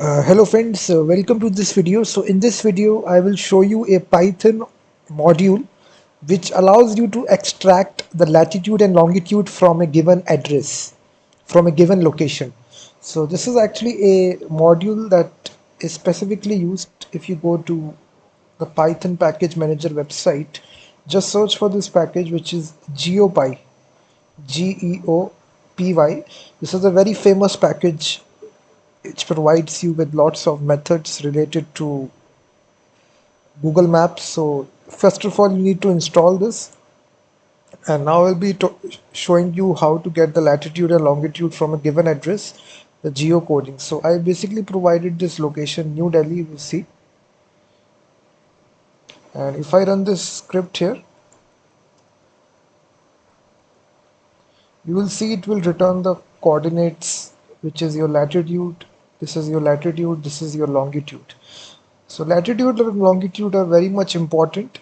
Hello friends, welcome to this video. So in this video I will show you a Python module which allows you to extract the latitude and longitude from a given address, from a given location. So this is actually a module that is specifically used. If you go to the Python package manager website, just search for this package, which is geopy. Geopy. This is a very famous package which provides you with lots of methods related to Google Maps. So first of all, you need to install this, and now I'll be showing you how to get the latitude and longitude from a given address, the geocoding. So I basically provided this location, New Delhi, you see, and if I run this script here, you will see it will return the coordinates, which is your latitude, this is your latitude, this is your longitude. So latitude and longitude are very much important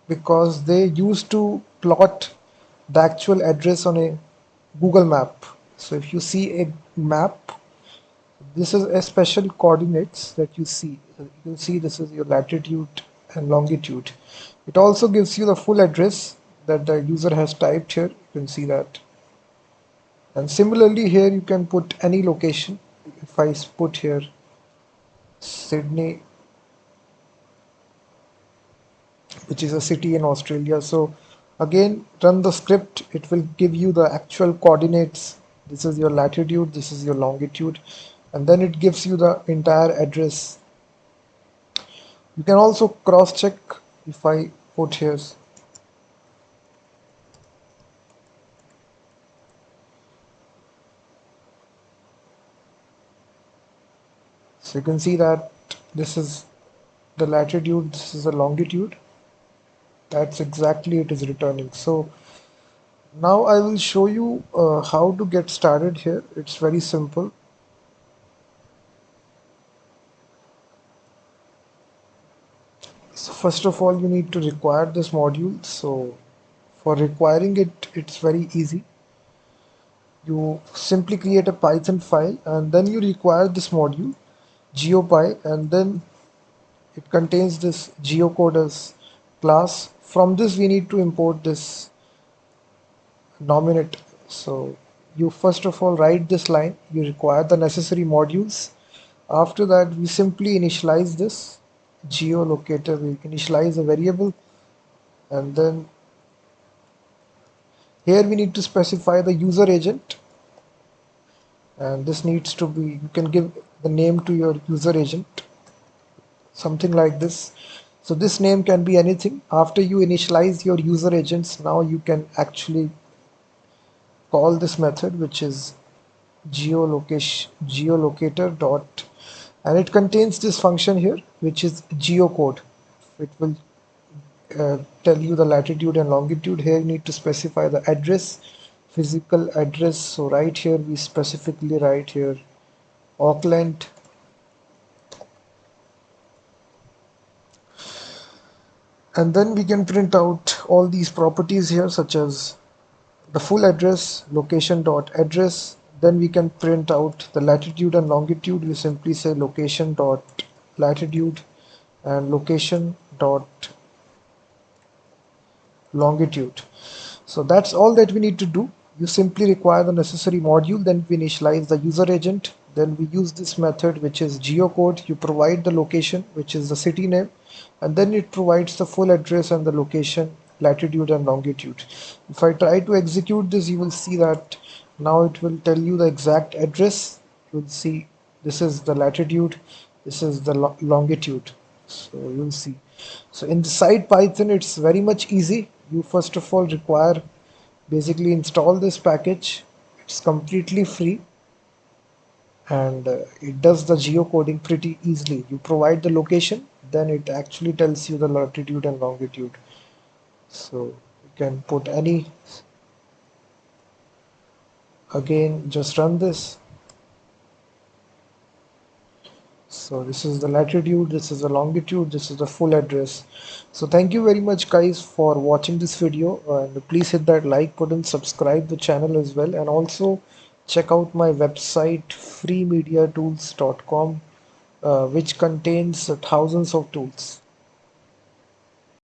because they used to plot the actual address on a Google map. So if you see a map, this is a special coordinates that you see. You can see this is your latitude and longitude. It also gives you the full address that the user has typed here. You can see that. And similarly here you can put any location. If I put here Sydney, which is a city in Australia. So again, run the script. It will give you the actual coordinates. This is your latitude, this is your longitude, and then it gives you the entire address. You can also cross check. If I put here, so you can see that this is the latitude, this is the longitude. That's exactly it is returning. So now I will show you how to get started here. It's very simple. So first of all, you need to require this module. So for requiring it, it's very easy. You simply create a Python file and then you require this module, geopy, and then it contains this geocoders class. From this, we need to import this nominate. So you first of all write this line, you require the necessary modules. After that, we simply initialize this geolocator, we initialize a variable, and then here we need to specify the user agent, and this needs to be, you can give the name to your user agent, something like this. So this name can be anything. After you initialize your user agents, now you can actually call this method, which is geolocator dot, and it contains this function here, which is geocode. It will tell you the latitude and longitude. Here you need to specify the address, physical address. So right here we specifically write here Auckland, and then we can print out all these properties here, such as the full address, location dot address. Then we can print out the latitude and longitude. We simply say location dot latitude and location dot longitude. So that's all that we need to do. You simply require the necessary module, then we initialize the user agent, then we use this method, which is geocode. You provide the location, which is the city name, and then it provides the full address and the location, latitude and longitude. If I try to execute this, you will see that now it will tell you the exact address. You will see this is the latitude, this is the longitude. So you'll see. So inside Python, it's very much easy. You first of all require basically install this package. It's completely free, and it does the geocoding pretty easily. You provide the location, then it actually tells you the latitude and longitude. So you can put any, again just run this. So this is the latitude, this is the longitude, this is the full address. So thank you very much guys for watching this video, and please hit that like button, subscribe the channel as well, and also check out my website freemediatools.com. which contains thousands of tools.